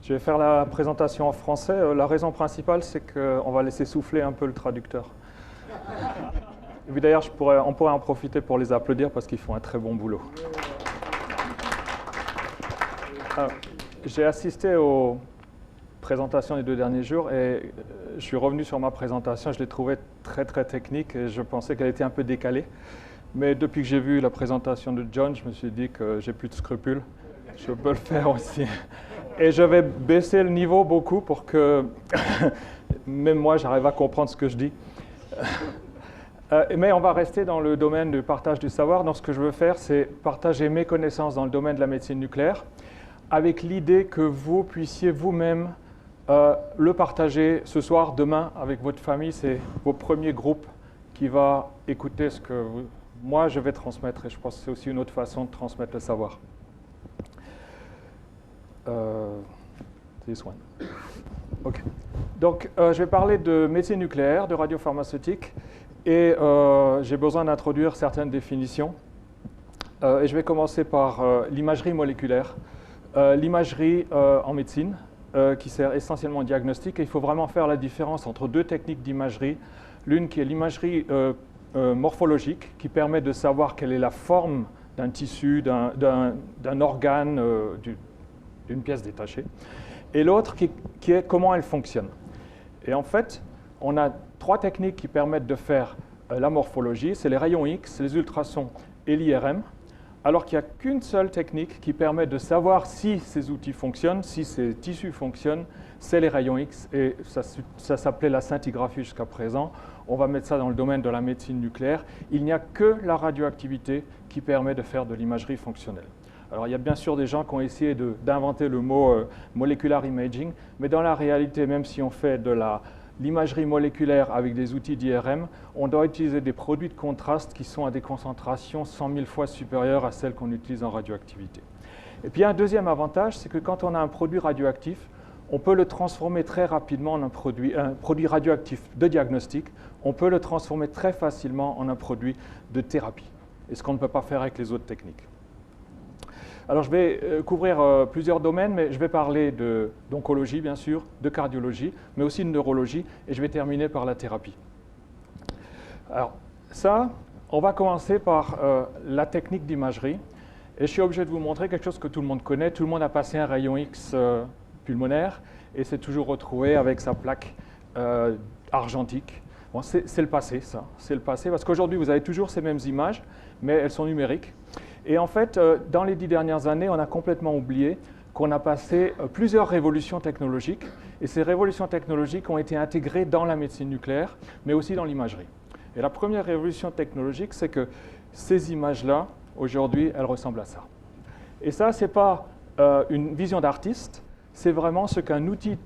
Je vais faire la présentation en français. La raison principale, c'est qu'on va laisser souffler un peu le traducteur. Et puis d'ailleurs, on pourrait en profiter pour les applaudir parce qu'ils font un très bon boulot. J'ai assisté aux présentations des 2 derniers jours et je suis revenu sur ma présentation. Je l'ai trouvée très très technique et je pensais qu'elle était un peu décalée. Mais depuis que j'ai vu la présentation de John, je me suis dit que j'ai plus de scrupules. Je peux le faire aussi. Et je vais baisser le niveau beaucoup pour que même moi, j'arrive à comprendre ce que je dis. Mais on va rester dans le domaine du partage du savoir. Donc, ce que je veux faire, c'est partager mes connaissances dans le domaine de la médecine nucléaire avec l'idée que vous puissiez vous-même le partager ce soir, demain, avec votre famille. C'est vos premiers groupes qui va écouter ce que moi, je vais transmettre. Et je pense que c'est aussi une autre façon de transmettre le savoir. This one. OK. Donc, je vais parler de médecine nucléaire, de radiopharmaceutique, et j'ai besoin d'introduire certaines définitions. Et je vais commencer par l'imagerie moléculaire. L'imagerie en médecine, qui sert essentiellement au diagnostic, et il faut vraiment faire la différence entre 2 techniques d'imagerie. L'une qui est l'imagerie morphologique, qui permet de savoir quelle est la forme d'un tissu, d'un organe, d'une pièce détachée, et l'autre qui est comment elle fonctionne. Et en fait, on a 3 techniques qui permettent de faire la morphologie, c'est les rayons X, les ultrasons et l'IRM, alors qu'il n'y a qu'une seule technique qui permet de savoir si ces outils fonctionnent, si ces tissus fonctionnent, c'est les rayons X, et ça s'appelait la scintigraphie jusqu'à présent. On va mettre ça dans le domaine de la médecine nucléaire. Il n'y a que la radioactivité qui permet de faire de l'imagerie fonctionnelle. Alors, il y a bien sûr des gens qui ont essayé d'inventer le mot molecular imaging, mais dans la réalité, même si on fait de l'imagerie moléculaire avec des outils d'IRM, on doit utiliser des produits de contraste qui sont à des concentrations 100 000 fois supérieures à celles qu'on utilise en radioactivité. Et puis, un deuxième avantage, c'est que quand on a un produit radioactif, on peut le transformer très rapidement en un produit radioactif de diagnostic. On peut le transformer très facilement en un produit de thérapie, et ce qu'on ne peut pas faire avec les autres techniques. Alors, je vais couvrir plusieurs domaines, mais je vais parler d'oncologie, bien sûr, de cardiologie, mais aussi de neurologie, et je vais terminer par la thérapie. Alors, ça, on va commencer par la technique d'imagerie, et je suis obligé de vous montrer quelque chose que tout le monde connaît. Tout le monde a passé un rayon X pulmonaire, et s'est toujours retrouvé avec sa plaque argentique. Bon, c'est le passé, ça. C'est le passé, parce qu'aujourd'hui, vous avez toujours ces mêmes images, mais elles sont numériques. Et en fait, dans les 10 dernières années, on a complètement oublié qu'on a passé plusieurs révolutions technologiques. Et ces révolutions technologiques ont été intégrées dans la médecine nucléaire, mais aussi dans l'imagerie. Et la première révolution technologique, c'est que ces images-là, aujourd'hui, elles ressemblent à ça. Et ça, ce n'est pas une vision d'artiste, c'est vraiment ce qu'un outil,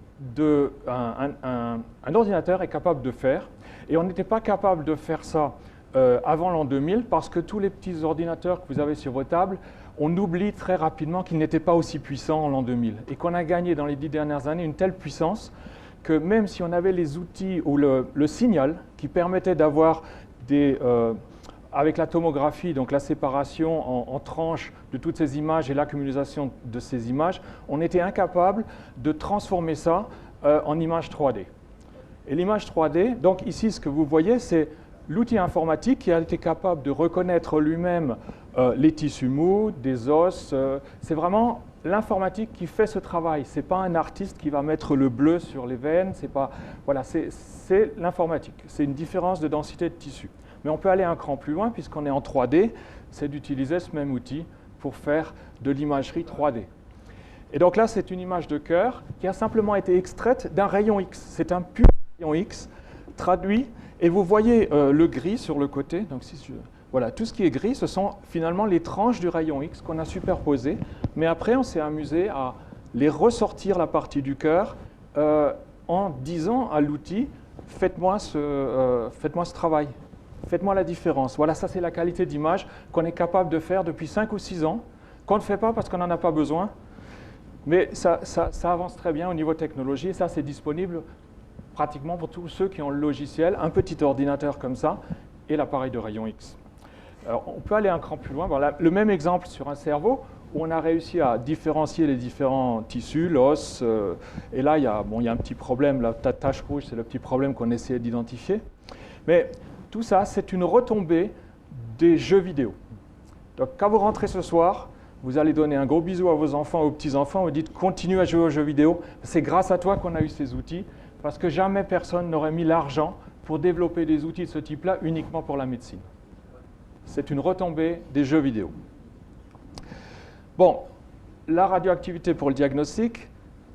un ordinateur est capable de faire. Et on n'était pas capable de faire ça avant l'an 2000, parce que tous les petits ordinateurs que vous avez sur vos tables, on oublie très rapidement qu'ils n'étaient pas aussi puissants en l'an 2000, et qu'on a gagné dans les 10 dernières années une telle puissance que même si on avait les outils ou le signal qui permettait d'avoir avec la tomographie, donc la séparation en tranches de toutes ces images et l'accumulation de ces images, on était incapable de transformer ça en image 3D. Et l'image 3D, donc ici ce que vous voyez, c'est l'outil informatique qui a été capable de reconnaître lui-même les tissus mous, des os. C'est vraiment l'informatique qui fait ce travail. Ce n'est pas un artiste qui va mettre le bleu sur les veines. Voilà, c'est l'informatique. C'est une différence de densité de tissu. Mais on peut aller un cran plus loin, puisqu'on est en 3D, c'est d'utiliser ce même outil pour faire de l'imagerie 3D. Et donc là, c'est une image de cœur qui a simplement été extraite d'un rayon X. C'est un pur rayon X traduit. Et vous voyez le gris sur le côté. Donc, voilà, tout ce qui est gris, ce sont finalement les tranches du rayon X qu'on a superposées. Mais après, on s'est amusé à les ressortir la partie du cœur en disant à l'outil « faites-moi ce travail, faites-moi la différence ». Voilà, ça c'est la qualité d'image qu'on est capable de faire depuis 5 ou 6 ans, qu'on ne fait pas parce qu'on n'en a pas besoin. Mais ça avance très bien au niveau technologie, et ça c'est disponible pratiquement pour tous ceux qui ont le logiciel, un petit ordinateur comme ça, et l'appareil de rayon X. Alors, on peut aller un cran plus loin. Voilà, le même exemple sur un cerveau, où on a réussi à différencier les différents tissus, l'os, et là, il y a un petit problème, la tache rouge, c'est le petit problème qu'on essayait d'identifier. Mais tout ça, c'est une retombée des jeux vidéo. Donc, quand vous rentrez ce soir, vous allez donner un gros bisou à vos enfants, aux petits-enfants, vous dites « continue à jouer aux jeux vidéo ». C'est grâce à toi qu'on a eu ces outils, parce que jamais personne n'aurait mis l'argent pour développer des outils de ce type-là uniquement pour la médecine. C'est une retombée des jeux vidéo. Bon, la radioactivité pour le diagnostic,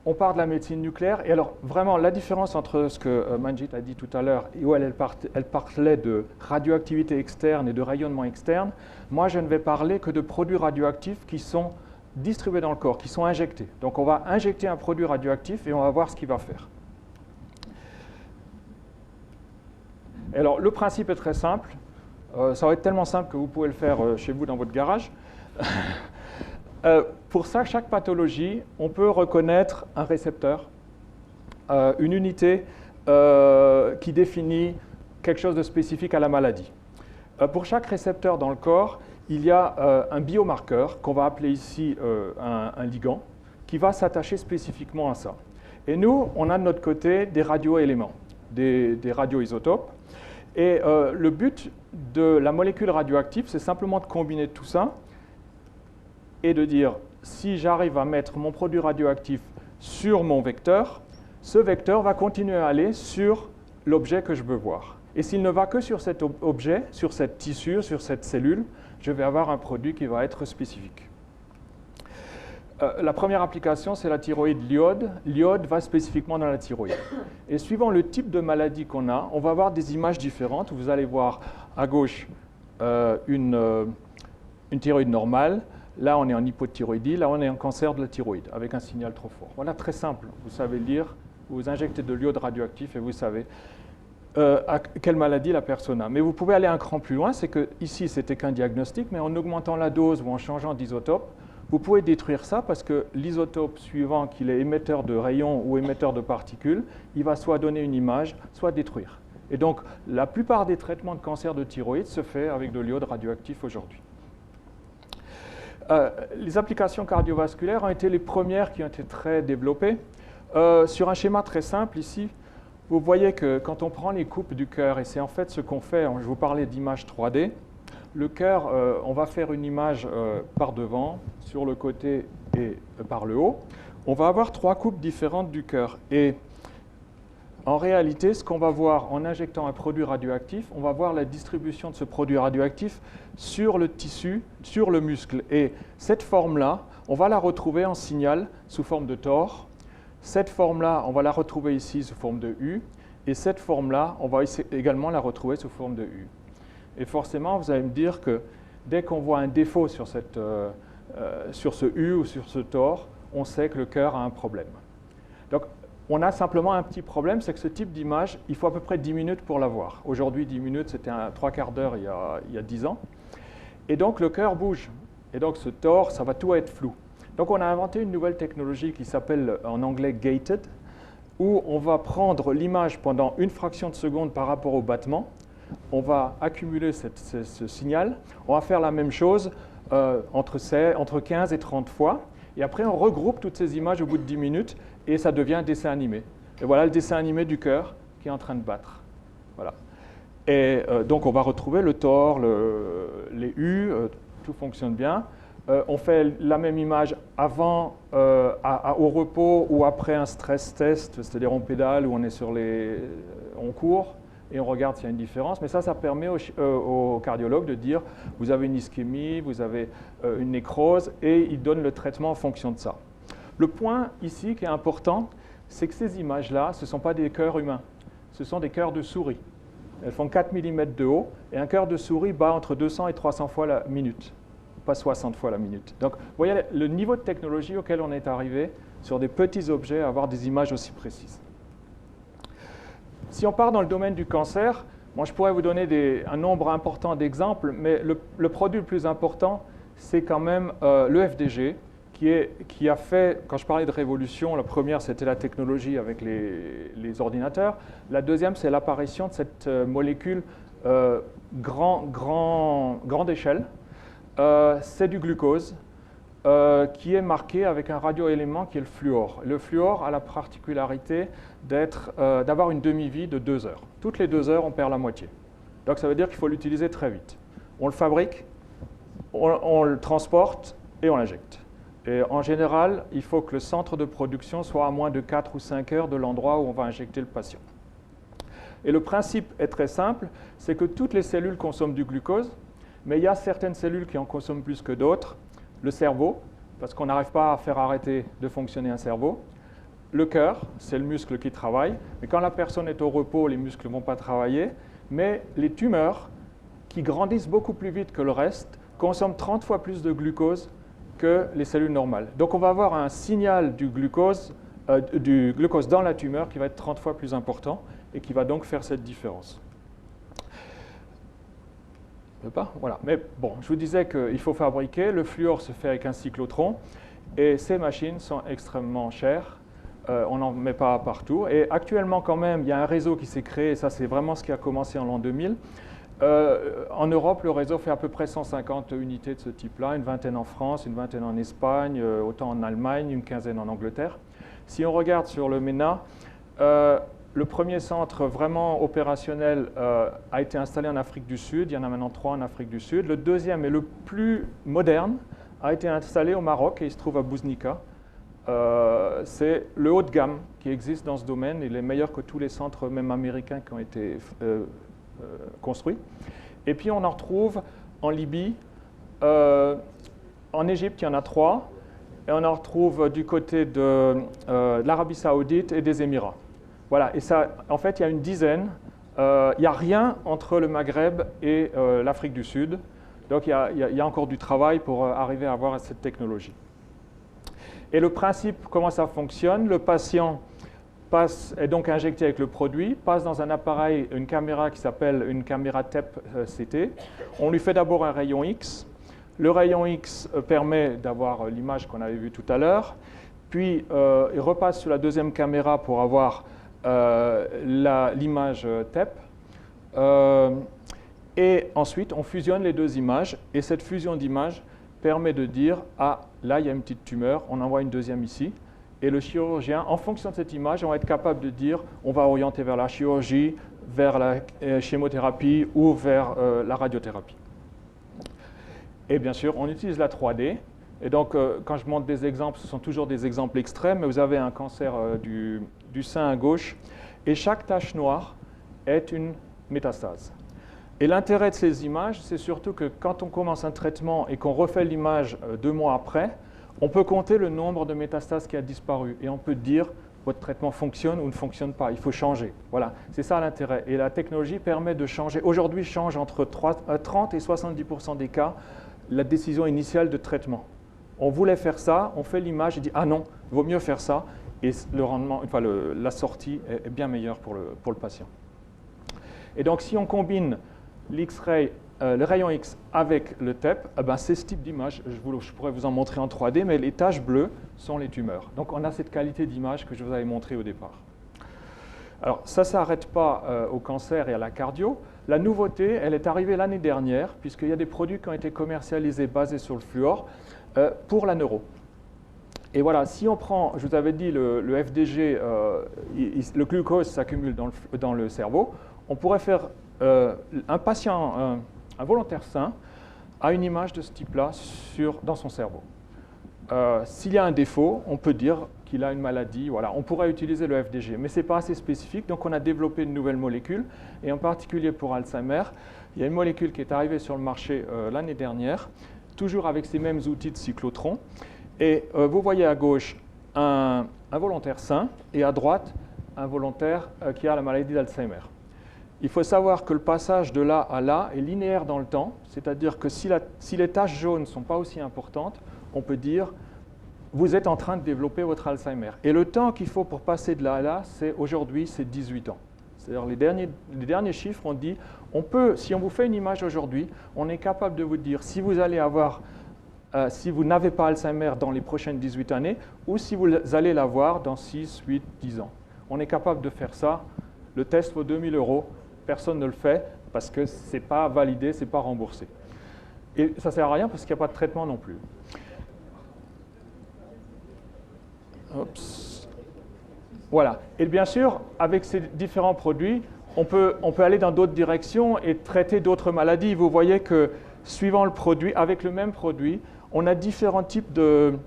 on part de la médecine nucléaire. Et alors, vraiment, la différence entre ce que Manjit a dit tout à l'heure, où elle parlait de radioactivité externe et de rayonnement externe, moi, je ne vais parler que de produits radioactifs qui sont distribués dans le corps, qui sont injectés. Donc, on va injecter un produit radioactif et on va voir ce qu'il va faire. Et alors, le principe est très simple. Ça va être tellement simple que vous pouvez le faire chez vous dans votre garage. Pour ça, chaque pathologie, on peut reconnaître un récepteur, une unité qui définit quelque chose de spécifique à la maladie. Pour chaque récepteur dans le corps, il y a un biomarqueur qu'on va appeler ici un ligand qui va s'attacher spécifiquement à ça. Et nous, on a de notre côté des radioéléments, des radioisotopes. Et le but de la molécule radioactive, c'est simplement de combiner tout ça et de dire, si j'arrive à mettre mon produit radioactif sur mon vecteur, ce vecteur va continuer à aller sur l'objet que je veux voir. Et s'il ne va que sur cet objet, sur cette tissue, sur cette cellule, je vais avoir un produit qui va être spécifique. La première application, c'est la thyroïde l'iode. L'iode va spécifiquement dans la thyroïde. Et suivant le type de maladie qu'on a, on va avoir des images différentes. Vous allez voir à gauche une thyroïde normale. Là, on est en hypothyroïdie. Là, on est en cancer de la thyroïde, avec un signal trop fort. Voilà, très simple. Vous savez lire, vous injectez de l'iode radioactif et vous savez à quelle maladie la personne a. Mais vous pouvez aller un cran plus loin. C'est que ici, c'était qu'un diagnostic, mais en augmentant la dose ou en changeant d'isotope, vous pouvez détruire ça parce que l'isotope suivant, qu'il est émetteur de rayons ou émetteur de particules, il va soit donner une image, soit détruire. Et donc, la plupart des traitements de cancer de thyroïde se fait avec de l'iode radioactif aujourd'hui. Les applications cardiovasculaires ont été les premières qui ont été très développées. Sur un schéma très simple ici, vous voyez que quand on prend les coupes du cœur, et c'est en fait ce qu'on fait, je vous parlais d'image 3D, le cœur, on va faire une image par devant, sur le côté et par le haut. On va avoir 3 coupes différentes du cœur. Et en réalité, ce qu'on va voir en injectant un produit radioactif, on va voir la distribution de ce produit radioactif sur le tissu, sur le muscle. Et cette forme-là, on va la retrouver en signal sous forme de tor. Cette forme-là, on va la retrouver ici sous forme de U. Et cette forme-là, on va également la retrouver sous forme de U. Et forcément, vous allez me dire que dès qu'on voit un défaut sur ce U ou sur ce tor, on sait que le cœur a un problème. Donc, on a simplement un petit problème, c'est que ce type d'image, il faut à peu près 10 minutes pour l'avoir. Aujourd'hui, 10 minutes, c'était 3/4 d'heure il y a 10 ans. Et donc, le cœur bouge. Et donc, ce tor, ça va tout être flou. Donc, on a inventé une nouvelle technologie qui s'appelle en anglais gated, où on va prendre l'image pendant une fraction de seconde par rapport au battement. On va accumuler ce signal. On va faire la même chose entre 15 et 30 fois. Et après, on regroupe toutes ces images au bout de 10 minutes et ça devient un dessin animé. Et voilà le dessin animé du cœur qui est en train de battre. Voilà. Et donc, on va retrouver le tor, les U, tout fonctionne bien. On fait la même image avant, au repos ou après un stress test, c'est-à-dire on pédale ou on est on court. Et on regarde s'il y a une différence. Mais ça permet au cardiologue de dire vous avez une ischémie, vous avez une nécrose, et il donne le traitement en fonction de ça. Le point ici qui est important, c'est que ces images-là, ce ne sont pas des cœurs humains, ce sont des cœurs de souris. Elles font 4 mm de haut, et un cœur de souris bat entre 200 et 300 fois la minute, pas 60 fois la minute. Donc, vous voyez le niveau de technologie auquel on est arrivé sur des petits objets à avoir des images aussi précises. Si on part dans le domaine du cancer, moi je pourrais vous donner un nombre important d'exemples, mais le produit le plus important, c'est quand même le FDG, qui a fait, quand je parlais de révolution, la première c'était la technologie avec les ordinateurs, la deuxième c'est l'apparition de cette molécule grande échelle, c'est du glucose. qui est marqué avec un radioélément qui est le fluor. Le fluor a la particularité d'avoir une demi-vie de 2 heures. Toutes les 2 heures, on perd la moitié. Donc ça veut dire qu'il faut l'utiliser très vite. On le fabrique, on le transporte et on l'injecte. Et en général, il faut que le centre de production soit à moins de 4 ou 5 heures de l'endroit où on va injecter le patient. Et le principe est très simple, c'est que toutes les cellules consomment du glucose, mais il y a certaines cellules qui en consomment plus que d'autres. Le cerveau, parce qu'on n'arrive pas à faire arrêter de fonctionner un cerveau. Le cœur, c'est le muscle qui travaille, mais quand la personne est au repos, les muscles ne vont pas travailler. Mais les tumeurs, qui grandissent beaucoup plus vite que le reste, consomment 30 fois plus de glucose que les cellules normales. Donc on va avoir un signal du glucose dans la tumeur qui va être 30 fois plus important et qui va donc faire cette différence. Voilà. Mais bon, je vous disais qu'il faut fabriquer. Le fluor se fait avec un cyclotron et ces machines sont extrêmement chères. On n'en met pas partout. Et actuellement, quand même, il y a un réseau qui s'est créé. Et ça, c'est vraiment ce qui a commencé en l'an 2000. En Europe, le réseau fait à peu près 150 unités de ce type-là, une vingtaine en France, une vingtaine en Espagne, autant en Allemagne, une quinzaine en Angleterre. Si on regarde sur le MENA, le premier centre vraiment opérationnel a été installé en Afrique du Sud. Il y en a maintenant 3 en Afrique du Sud. Le deuxième et le plus moderne a été installé au Maroc et il se trouve à Bouznika. C'est le haut de gamme qui existe dans ce domaine. Il est meilleur que tous les centres, même américains, qui ont été construits. Et puis on en retrouve en Libye. En Égypte, il y en a 3. Et on en retrouve du côté de l'Arabie Saoudite et des Émirats. Voilà, et ça, en fait, il y a une dizaine. Il n'y a rien entre le Maghreb et l'Afrique du Sud. Donc il y a encore du travail pour arriver à avoir cette technologie. Et le principe, comment ça fonctionne? Le patient est donc injecté avec le produit, passe dans un appareil, une caméra qui s'appelle une caméra TEP-CT. On lui fait d'abord un rayon X. Le rayon X permet d'avoir l'image qu'on avait vue tout à l'heure. Puis il repasse sur la deuxième caméra pour avoir l'image TEP. Et ensuite, on fusionne les deux images. Et cette fusion d'images permet de dire « Ah, là, il y a une petite tumeur, on envoie une deuxième ici ». Et le chirurgien, en fonction de cette image, on va être capable de dire « On va orienter vers la chirurgie, vers la chimiothérapie ou vers la radiothérapie ». Et bien sûr, on utilise la 3D. Et donc, quand je montre des exemples, ce sont toujours des exemples extrêmes, mais vous avez un cancer du sein à gauche, et chaque tache noire est une métastase. Et l'intérêt de ces images, c'est surtout que quand on commence un traitement et qu'on refait l'image 2 mois après, on peut compter le nombre de métastases qui a disparu, et on peut dire votre traitement fonctionne ou ne fonctionne pas, il faut changer. Voilà, c'est ça l'intérêt. Et la technologie permet de changer. Aujourd'hui, change entre 30 et 70% des cas la décision initiale de traitement. On voulait faire ça, on fait l'image et dit « Ah non, il vaut mieux faire ça ». Et le rendement, enfin, la sortie est bien meilleure pour le patient. Et donc, si on combine l'X-ray, le rayon X avec le TEP, eh ben, c'est ce type d'image. Je pourrais vous en montrer en 3D, mais les taches bleues sont les tumeurs. Donc, on a cette qualité d'image que je vous avais montrée au départ. Alors, ça ne s'arrête pas au cancer et à la cardio. La nouveauté, elle est arrivée l'année dernière, puisqu'il y a des produits qui ont été commercialisés basés sur le fluor pour la neuro. Et voilà, si on prend, je vous avais dit, le FDG, le glucose s'accumule dans le cerveau, on pourrait faire un patient, un volontaire sain, a une image de ce type-là dans son cerveau. S'il y a un défaut, on peut dire qu'il a une maladie. Voilà, on pourrait utiliser le FDG, mais ce n'est pas assez spécifique, donc on a développé une nouvelle molécule, et en particulier pour Alzheimer, il y a une molécule qui est arrivée sur le marché l'année dernière, toujours avec ces mêmes outils de cyclotron. Et vous voyez à gauche un volontaire sain et à droite un volontaire qui a la maladie d'Alzheimer. Il faut savoir que le passage de là à là est linéaire dans le temps, c'est-à-dire que si les taches jaunes ne sont pas aussi importantes, on peut dire vous êtes en train de développer votre Alzheimer. Et le temps qu'il faut pour passer de là à là, aujourd'hui, c'est 18 ans. C'est-à-dire les derniers chiffres, on dit, si on vous fait une image aujourd'hui, on est capable de vous dire si vous allez avoir si vous n'avez pas Alzheimer dans les prochaines 18 années ou si vous allez l'avoir dans 6, 8, 10 ans. On est capable de faire ça. Le test vaut 2 000 €. Personne ne le fait parce que ce n'est pas validé, ce n'est pas remboursé. Et ça ne sert à rien parce qu'il n'y a pas de traitement non plus. Oups. Voilà. Et bien sûr, avec ces différents produits, on peut aller dans d'autres directions et traiter d'autres maladies. Vous voyez que suivant le produit, avec le même produit, on a différents types de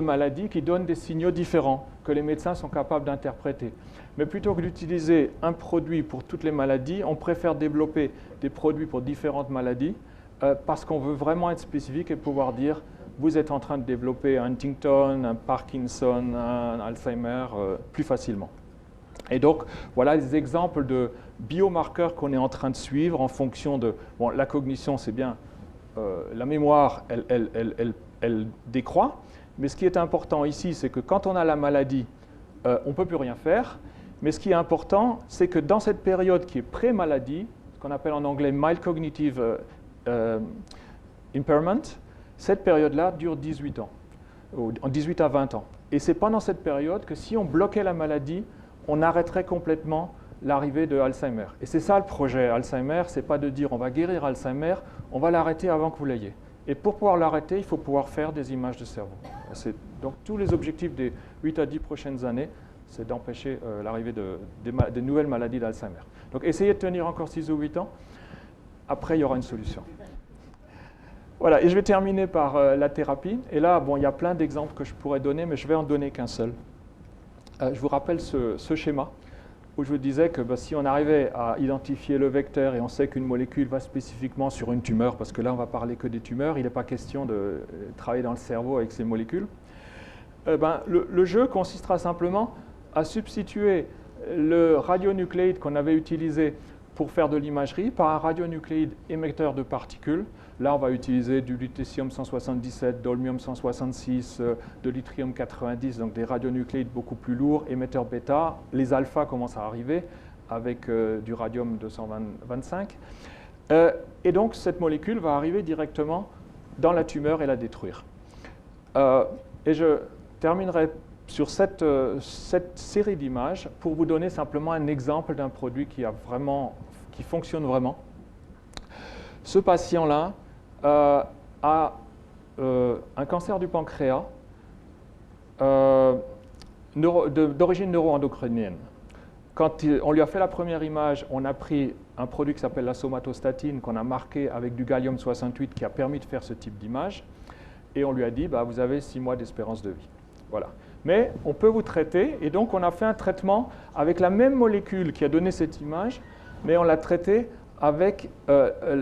maladies qui donnent des signaux différents que les médecins sont capables d'interpréter. Mais plutôt que d'utiliser un produit pour toutes les maladies, on préfère développer des produits pour différentes maladies parce qu'on veut vraiment être spécifique et pouvoir dire vous êtes en train de développer un Huntington, un Parkinson, un Alzheimer plus facilement. Et donc, voilà des exemples de biomarqueurs qu'on est en train de suivre en fonction de... Bon, la cognition, c'est bien, la mémoire, elle décroît, mais ce qui est important ici, c'est que quand on a la maladie, on ne peut plus rien faire, mais ce qui est important, c'est que dans cette période qui est pré-maladie, ce qu'on appelle en anglais mild cognitive impairment, cette période-là dure 18 ans, 18 à 20 ans. Et c'est pendant cette période que si on bloquait la maladie, on arrêterait complètement l'arrivée de Alzheimer. Et c'est ça le projet Alzheimer, ce n'est pas de dire on va guérir Alzheimer, on va l'arrêter avant que vous l'ayez. Et pour pouvoir l'arrêter, il faut pouvoir faire des images de cerveau. Donc tous les objectifs des 8 à 10 prochaines années, c'est d'empêcher l'arrivée de nouvelles maladies d'Alzheimer. Donc essayez de tenir encore 6 ou 8 ans, après il y aura une solution. Voilà, et je vais terminer par la thérapie. Et là, bon, il y a plein d'exemples que je pourrais donner, mais je vais en donner qu'un seul. Je vous rappelle ce schéma où je vous disais que si on arrivait à identifier le vecteur et on sait qu'une molécule va spécifiquement sur une tumeur, parce que là on va parler que des tumeurs, il n'est pas question de travailler dans le cerveau avec ces molécules, le jeu consistera simplement à substituer le radionucléide qu'on avait utilisé pour faire de l'imagerie par un radionucléide émetteur de particules. Là, on va utiliser du lutetium-177, d'holmium-166, de l'yttrium-90, donc des radionucléides beaucoup plus lourds, émetteurs bêta. Les alphas commencent à arriver avec du radium-225. Et donc, cette molécule va arriver directement dans la tumeur et la détruire. Et je terminerai sur cette série d'images pour vous donner simplement un exemple d'un produit qui fonctionne vraiment. Ce patient-là a un cancer du pancréas d'origine neuroendocrinienne. Quand on lui a fait la première image, on a pris un produit qui s'appelle la somatostatine qu'on a marqué avec du gallium-68 qui a permis de faire ce type d'image. Et on lui a dit, vous avez 6 mois d'espérance de vie. Voilà. Mais on peut vous traiter, et donc on a fait un traitement avec la même molécule qui a donné cette image, mais on l'a traité avec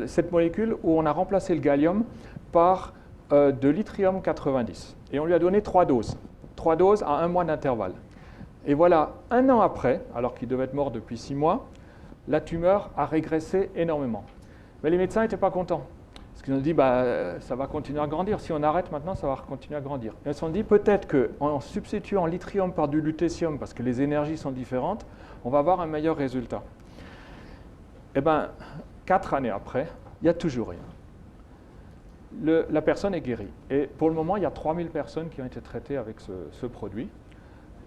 cette molécule où on a remplacé le gallium par de l'yttrium-90. Et on lui a donné 3 doses. 3 doses à 1 mois d'intervalle. Et voilà, 1 an après, alors qu'il devait être mort depuis 6 mois, la tumeur a régressé énormément. Mais les médecins n'étaient pas contents. Parce qu'ils ont dit, ça va continuer à grandir. Si on arrête maintenant, ça va continuer à grandir. Et ils se sont dit, peut-être qu'en substituant l'yttrium par du lutécium, parce que les énergies sont différentes, on va avoir un meilleur résultat. Eh bien, 4 années après, il n'y a toujours rien. La personne est guérie. Et pour le moment, il y a 3000 personnes qui ont été traitées avec ce produit.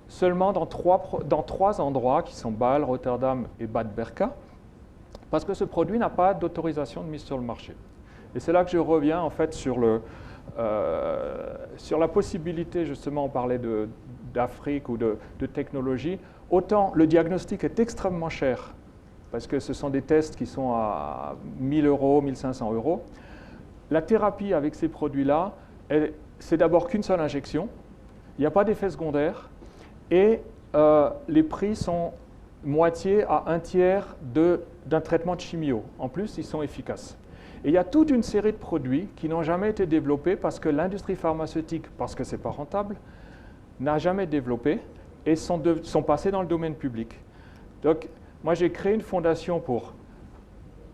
Seulement dans 3 endroits, qui sont Bâle, Rotterdam et Bad Berka, parce que ce produit n'a pas d'autorisation de mise sur le marché. Et c'est là que je reviens en fait sur la possibilité, justement, on parlait d'Afrique ou de technologie. Autant le diagnostic est extrêmement cher, parce que ce sont des tests qui sont à 1 000 €, 1 500 €. La thérapie avec ces produits-là, c'est d'abord qu'une seule injection, il n'y a pas d'effet secondaire, et les prix sont moitié à 1/3 d'un traitement de chimio. En plus, ils sont efficaces. Et il y a toute une série de produits qui n'ont jamais été développés parce que l'industrie pharmaceutique, parce que ce n'est pas rentable, n'a jamais développé et sont passés dans le domaine public. Donc, moi, j'ai créé une fondation pour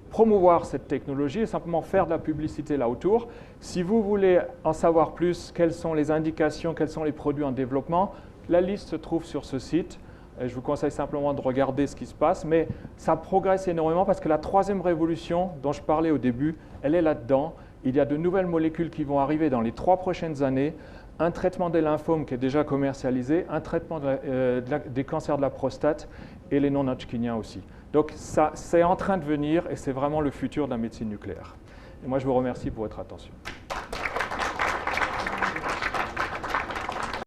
promouvoir cette technologie et simplement faire de la publicité là autour. Si vous voulez en savoir plus, quelles sont les indications, quels sont les produits en développement, la liste se trouve sur ce site. Je vous conseille simplement de regarder ce qui se passe, mais ça progresse énormément parce que la 3e révolution dont je parlais au début, elle est là-dedans. Il y a de nouvelles molécules qui vont arriver dans les 3 prochaines années, un traitement des lymphomes qui est déjà commercialisé, un traitement des cancers de la prostate et les non-hodgkiniens aussi. Donc ça, c'est en train de venir et c'est vraiment le futur de la médecine nucléaire. Et moi, je vous remercie pour votre attention.